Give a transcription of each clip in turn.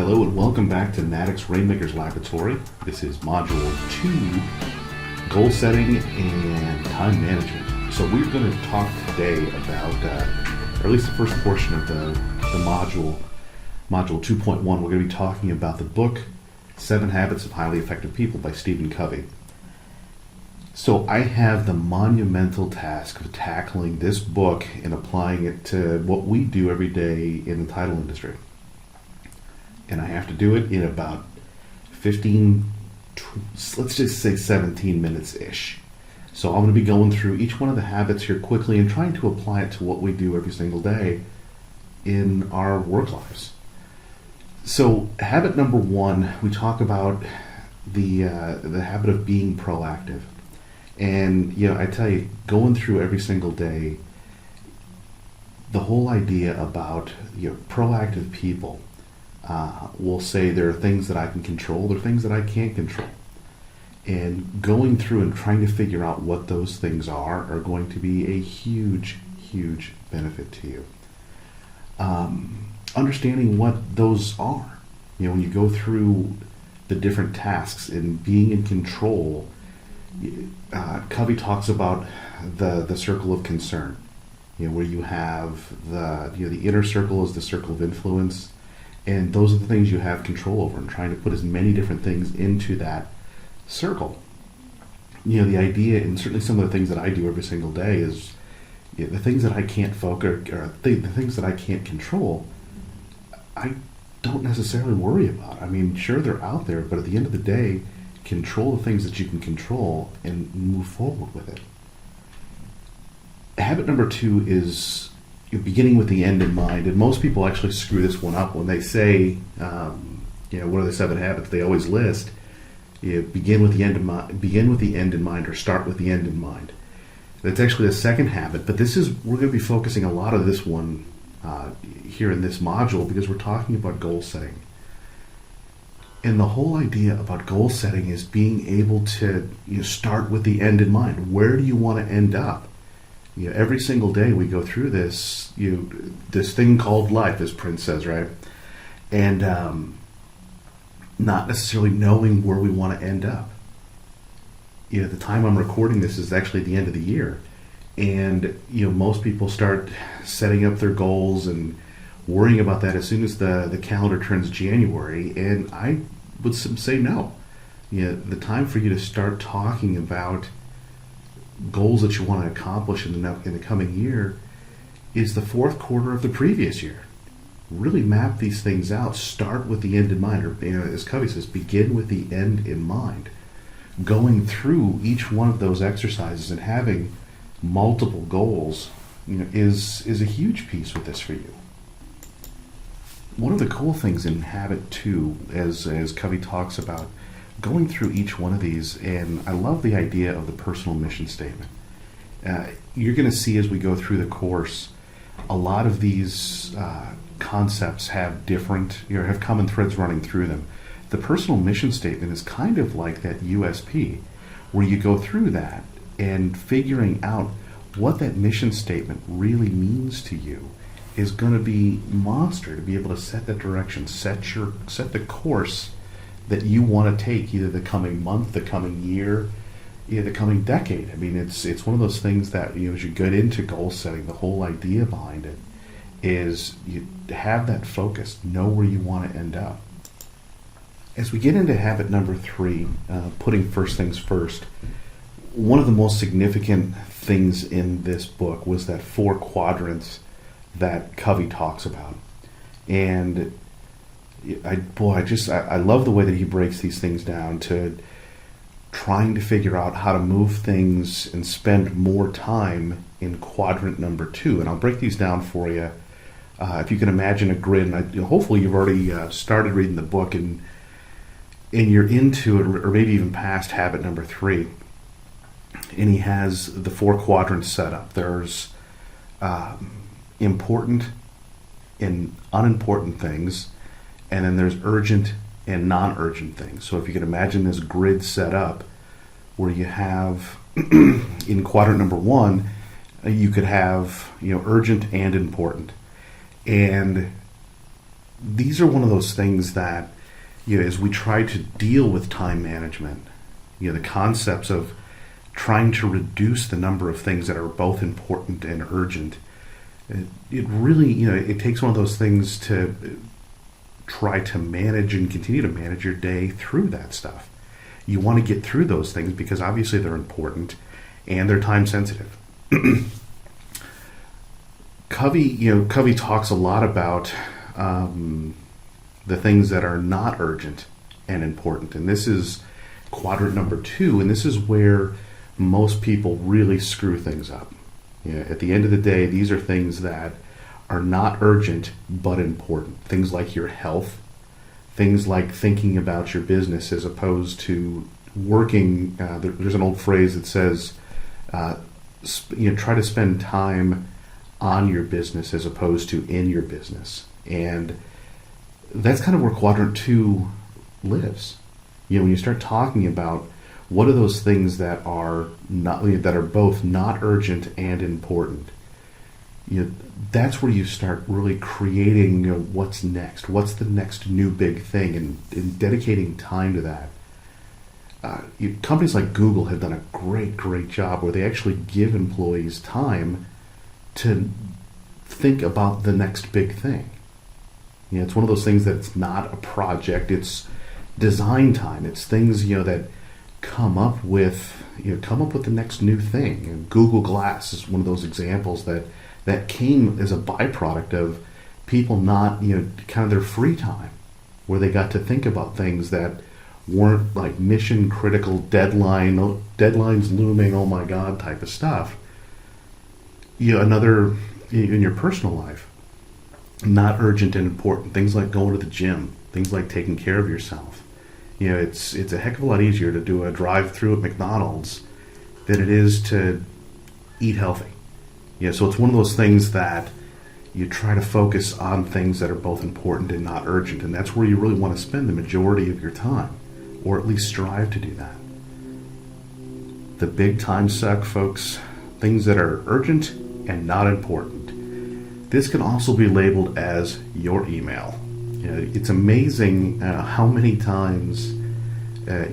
Hello and welcome back to Maddox Rainmaker's Laboratory. This is Module 2, Goal Setting and Time Management. So we're going to talk today about, or at least the first portion of the module, Module 2.1, we're going to be talking about the book, 7 Habits of Highly Effective People by Stephen Covey. So I have the monumental task of tackling this book and applying it to what we do every day in the title industry. And I have to do it in about 15, let's just say 17 minutes-ish. So I'm going to be going through each one of the habits here quickly and trying to apply it to what we do every single day in our work lives. So habit number 1, we talk about the habit of being proactive. And, I tell you, going through every single day, the whole idea about proactive people, will say there are things that I can control, there are things that I can't control. And going through and trying to figure out what those things are going to be a huge, huge benefit to you. Understanding what those are. When you go through the different tasks and being in control, Covey talks about the circle of concern, where you have the inner circle is the circle of influence. And those are the things you have control over, and trying to put as many different things into that circle. The idea, and certainly some of the things that I do every single day, is the things that I can't focus, or the things that I can't control, I don't necessarily worry about. I mean, sure, they're out there, but at the end of the day, control the things that you can control and move forward with it. Habit number 2 is beginning with the end in mind, and most people actually screw this one up when they say, what are the 7 habits they always list? Begin with the end in mind. Begin with the end in mind, or start with the end in mind. That's actually the second habit, but we're going to be focusing a lot of this one here in this module because we're talking about goal setting. And the whole idea about goal setting is being able to start with the end in mind. Where do you want to end up? Every single day we go through this, this thing called life, as Prince says, right? And not necessarily knowing where we want to end up. The time I'm recording this is actually the end of the year. And, most people start setting up their goals and worrying about that as soon as the calendar turns January. And I would say no. The time for you to start talking about goals that you want to accomplish in the coming year is the fourth quarter of the previous year. Really map these things out. Start with the end in mind, or as Covey says, begin with the end in mind. Going through each one of those exercises and having multiple goals, is a huge piece with this for you. One of the cool things in habit 2, as Covey talks about, going through each one of these, and I love the idea of the personal mission statement. You're going to see as we go through the course, a lot of these concepts have different, have common threads running through them. The personal mission statement is kind of like that USP, where you go through that and figuring out what that mission statement really means to you is going to be monster to be able to set that direction, set the course that you want to take, either the coming month, the coming year, the coming decade. I mean, it's one of those things that as you get into goal setting, the whole idea behind it is you have that focus, know where you want to end up. As we get into habit number 3, putting first things first, one of the most significant things in this book was that 4 quadrants that Covey talks about. And I love the way that he breaks these things down to trying to figure out how to move things and spend more time in quadrant number 2. And I'll break these down for you. If you can imagine a grid, and hopefully you've already started reading the book and you're into it, or maybe even past habit number 3. And he has the 4 quadrants set up. There's important and unimportant things, and then there's urgent and non-urgent things. So if you can imagine this grid set up where you have in quadrant number 1, you could have urgent and important. And these are one of those things that, as we try to deal with time management, the concepts of trying to reduce the number of things that are both important and urgent, it really, it takes one of those things to try to manage and continue to manage your day through that stuff. You want to get through those things because obviously they're important and they're time sensitive. Covey talks a lot about the things that are not urgent and important, and this is quadrant number 2, and this is where most people really screw things up. At the end of the day, these are things that are not urgent but important. Things like your health, things like thinking about your business as opposed to working. There's an old phrase that says, try to spend time on your business as opposed to in your business. And that's kind of where quadrant 2 lives. When you start talking about what are those things that are both not urgent and important, that's where you start really creating what's next. What's the next new big thing, and dedicating time to that. Companies like Google have done a great job where they actually give employees time to think about the next big thing. It's one of those things that's not a project. It's design time. It's things that come up with the next new thing. And Google Glass is one of those examples that came as a byproduct of people not kind of their free time, where they got to think about things that weren't like mission critical deadlines looming, oh my god type of stuff. Another in your personal life, not urgent and important, things like going to the gym, things like taking care of yourself. It's a heck of a lot easier to do a drive-through at McDonald's than it is to eat healthy. So it's one of those things that you try to focus on things that are both important and not urgent, and that's where you really want to spend the majority of your time, or at least strive to do that. The big time suck, folks, things that are urgent and not important. This can also be labeled as your email. It's amazing how many times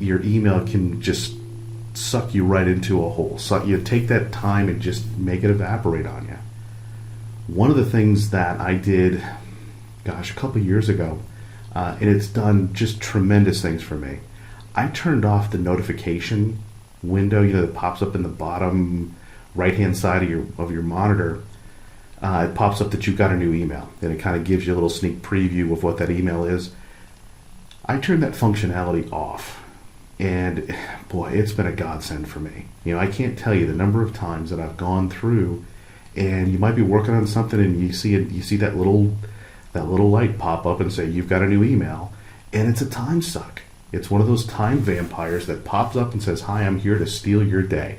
your email can just suck you right into a hole. So you take that time and just make it evaporate on you. One of the things that I did, a couple years ago, and it's done just tremendous things for me. I turned off the notification window, that pops up in the bottom right-hand side of your monitor. It pops up that you've got a new email, and it kind of gives you a little sneak preview of what that email is. I turned that functionality off, and boy, it's been a godsend for me. I can't tell you the number of times that I've gone through, and you might be working on something, and you see that little light pop up and say you've got a new email, and it's a time suck. It's one of those time vampires that pops up and says, "Hi, I'm here to steal your day,"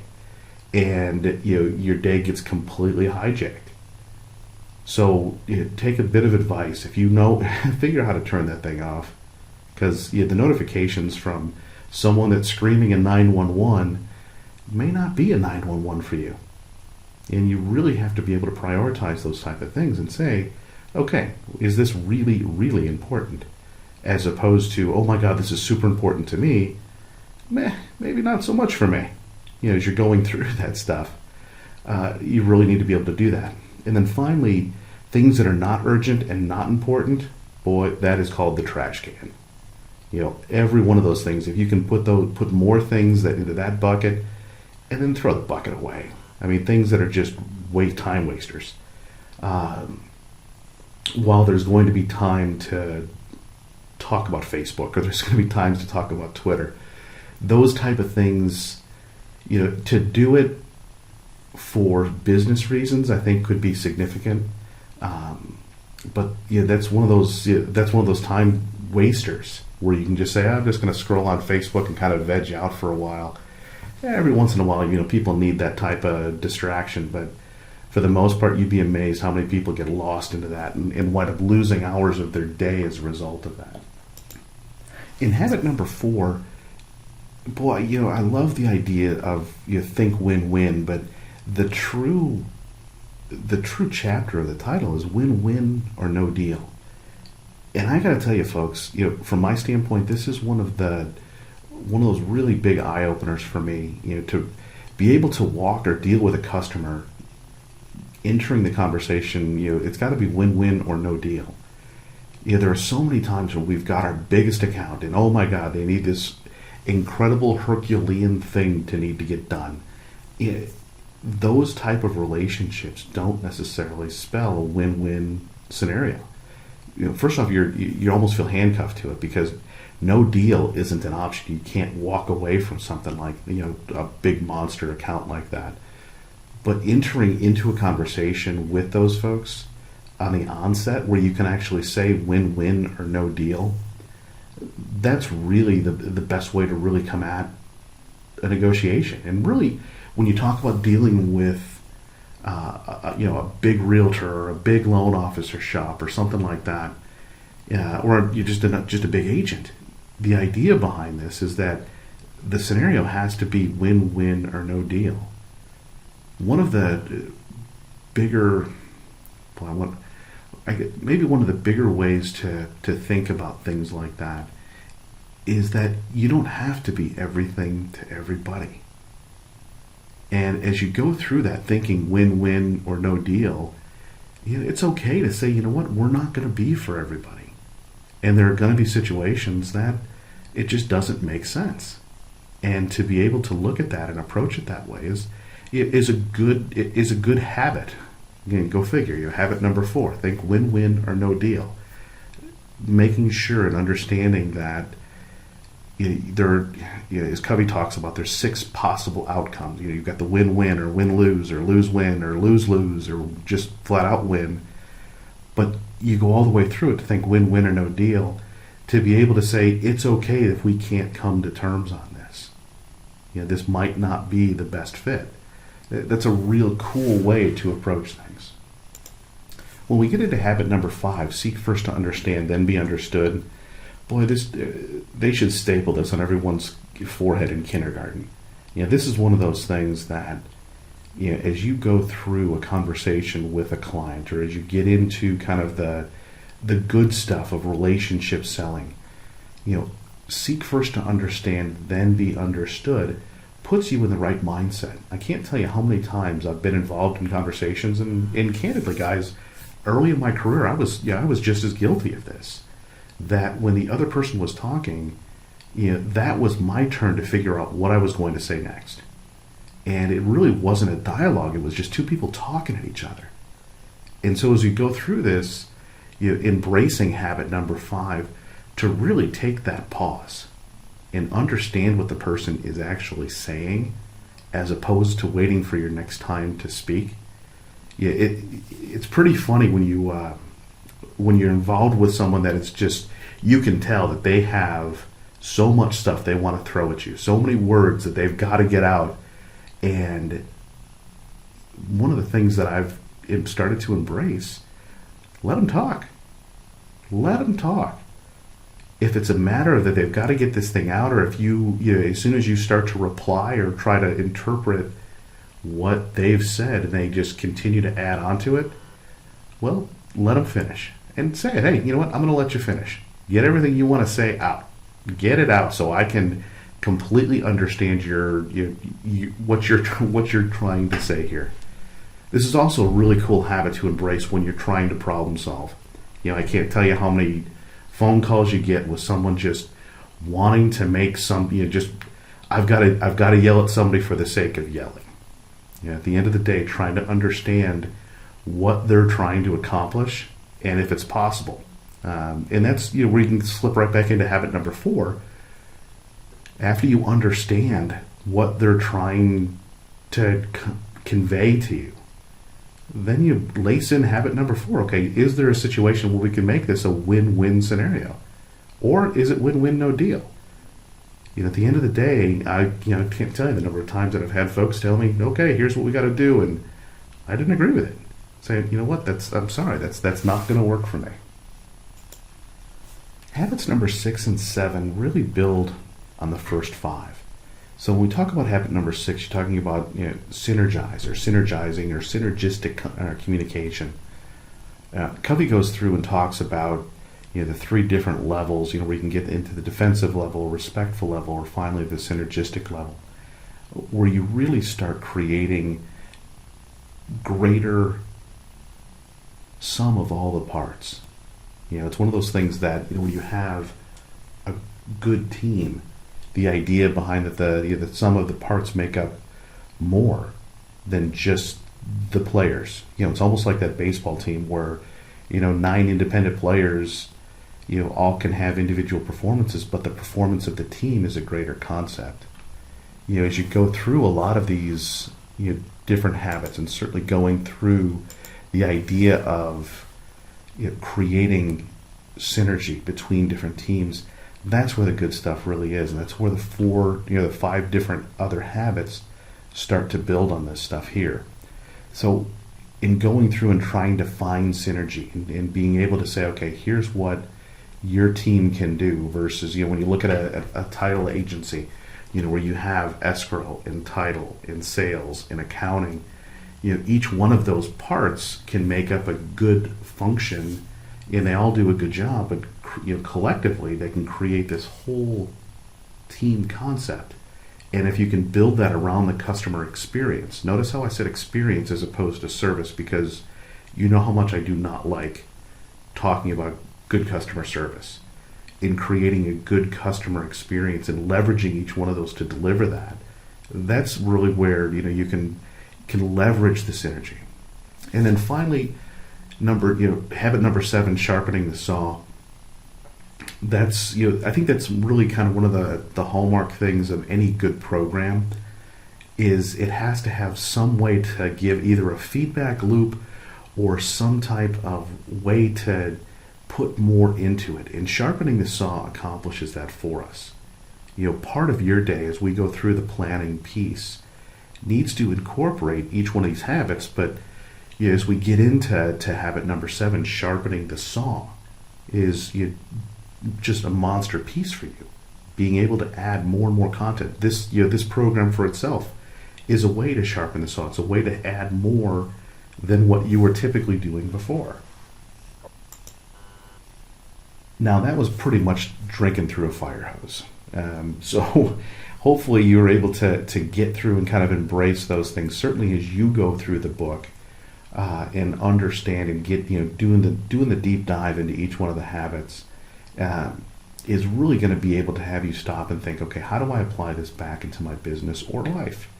and your day gets completely hijacked. So take a bit of advice. If you know, figure out how to turn that thing off, because the notifications from someone that's screaming a 911 may not be a 911 for you, and you really have to be able to prioritize those type of things and say, okay, is this really, really important? As opposed to, oh my God, this is super important to me. Maybe not so much for me. As you're going through that stuff, you really need to be able to do that. And then finally, things that are not urgent and not important, boy, that is called the trash can. Every one of those things, if you can put more things into that bucket, and then throw the bucket away. I mean, things that are just time wasters. While there's going to be time to talk about Facebook, or there's going to be times to talk about Twitter, those type of things, to do it for business reasons, I think could be significant. But that's one of those time wasters where you can just say, I'm just going to scroll on Facebook and kind of veg out for a while. Every once in a while, people need that type of distraction, but for the most part, you'd be amazed how many people get lost into that and wind up losing hours of their day as a result of that. In habit number 4, boy, I love the idea of think win-win, but the true chapter of the title is win-win or no deal. And I got to tell you, folks, from my standpoint, this is one of those really big eye openers for me. To be able to walk or deal with a customer entering the conversation, it's got to be win-win or no deal. There are so many times when we've got our biggest account, and oh my God, they need this incredible Herculean thing to need to get done. Those type of relationships don't necessarily spell a win-win scenario. First off, you almost feel handcuffed to it because no deal isn't an option. You can't walk away from something like a big monster account like that. But entering into a conversation with those folks on the onset where you can actually say win-win or no deal, that's really the best way to really come at a negotiation. And really, when you talk about dealing with a big realtor or a big loan officer shop or something like that, or you're just a big agent, the idea behind this is that the scenario has to be win-win or no deal. One of the bigger, maybe one of the bigger ways to think about things like that is that you don't have to be everything to everybody. And as you go through that thinking win-win or no deal, it's okay to say, we're not going to be for everybody. And there are going to be situations that it just doesn't make sense. And to be able to look at that and approach it that way is a good habit. Again, go figure. Habit number 4, think win-win or no deal. Making sure and understanding that as Covey talks about, there's 6 possible outcomes. You've got the win-win or win-lose or lose-win or lose-lose or just flat-out win. But you go all the way through it to think win-win or no deal, to be able to say it's okay if we can't come to terms on this. This might not be the best fit. That's a real cool way to approach things. When we get into habit number 5, seek first to understand, then be understood. Boy, they should staple this on everyone's forehead in kindergarten. This is one of those things that, as you go through a conversation with a client, or as you get into kind of the good stuff of relationship selling, seek first to understand, then be understood, puts you in the right mindset. I can't tell you how many times I've been involved in conversations, and candidly, guys, early in my career, I was just as guilty of this. That when the other person was talking, that was my turn to figure out what I was going to say next. And it really wasn't a dialogue. It was just 2 people talking at each other. And so as you go through this, embracing habit number 5, to really take that pause and understand what the person is actually saying, as opposed to waiting for your next time to speak. It's pretty funny when you're involved with someone that it's just, you can tell that they have so much stuff they want to throw at you, so many words that they've got to get out. And one of the things that I've started to embrace, let them talk. Let them talk. If it's a matter that they've got to get this thing out, or if you as soon as you start to reply or try to interpret what they've said and they just continue to add on to it, well, let them finish. And say, hey, you know what? I'm going to let you finish. Get everything you want to say out. Get it out so I can completely understand what you're trying to say here. This is also a really cool habit to embrace when you're trying to problem solve. I can't tell you how many phone calls you get with someone just wanting to make I've got to yell at somebody for the sake of yelling. At the end of the day, trying to understand what they're trying to accomplish, and if it's possible. And that's where you can slip right back into habit number 4. After you understand what they're trying to convey to you, then you lace in habit number 4. Okay, is there a situation where we can make this a win-win scenario? Or is it win-win, no deal? At the end of the day, I can't tell you the number of times that I've had folks tell me, okay, here's what we got to do, and I didn't agree with it. Saying, you know what, I'm sorry, that's not going to work for me. Habits number 6 and 7 really build on the first 5. So when we talk about habit number 6, you're talking about synergize or synergizing or synergistic communication. Covey goes through and talks about the three different levels, where you can get into the defensive level, respectful level, or finally the synergistic level, where you really start creating greater sum of all the parts. It's one of those things that when you have a good team, the idea behind that the sum of the parts make up more than just the players. It's almost like that baseball team where 9 independent players all can have individual performances, but the performance of the team is a greater concept. As you go through a lot of these different habits, and certainly going through the idea of creating synergy between different teams, that's where the good stuff really is, and that's where the 5 different other habits start to build on this stuff here. So in going through and trying to find synergy and being able to say, okay, here's what your team can do versus, when you look at a title agency, where you have escrow and title and sales and accounting, each one of those parts can make up a good function, and they all do a good job, but collectively they can create this whole team concept. And if you can build that around the customer experience, notice how I said experience as opposed to service, because you know how much I do not like talking about good customer service. In creating a good customer experience and leveraging each one of those to deliver that, that's really where you can leverage the synergy. And then finally, habit number 7, sharpening the saw. That's I think that's really kind of one of the hallmark things of any good program, is it has to have some way to give either a feedback loop or some type of way to put more into it. And sharpening the saw accomplishes that for us. Part of your day as we go through the planning piece needs to incorporate each one of these habits, but as we get into habit number 7, sharpening the saw is just a monster piece for you. Being able to add more and more content. This program for itself is a way to sharpen the saw. It's a way to add more than what you were typically doing before. Now that was pretty much drinking through a fire hose. So hopefully you were able to get through and kind of embrace those things. Certainly as you go through the book and understand and get doing the deep dive into each one of the habits, is really going to be able to have you stop and think, okay, how do I apply this back into my business or life?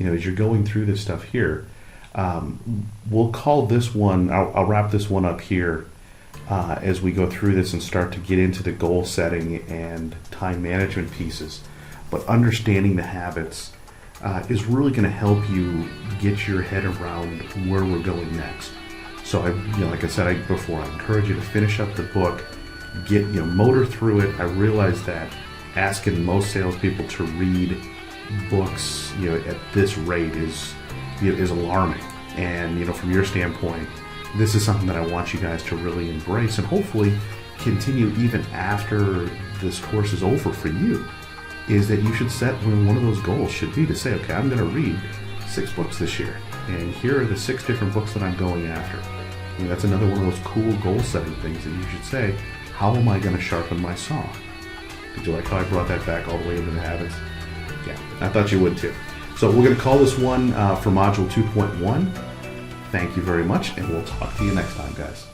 As you're going through this stuff here, we'll call this one, I'll wrap this one up here as we go through this and start to get into the goal setting and time management pieces. But understanding the habits is really going to help you get your head around where we're going next. So like I said before, I encourage you to finish up the book, get motor through it. I realize that asking most salespeople to read books at this rate is alarming. And from your standpoint, this is something that I want you guys to really embrace and hopefully continue even after this course is over for you, is that you should set one of those goals should be to say, okay, I'm going to read 6 books this year, and here are the 6 different books that I'm going after. That's another one of those cool goal setting things that you should say, how am I going to sharpen my saw? Did you like how I brought that back all the way into the habits? Yeah, I thought you would too. So we're going to call this one for Module 2.1. Thank you very much, and we'll talk to you next time, guys.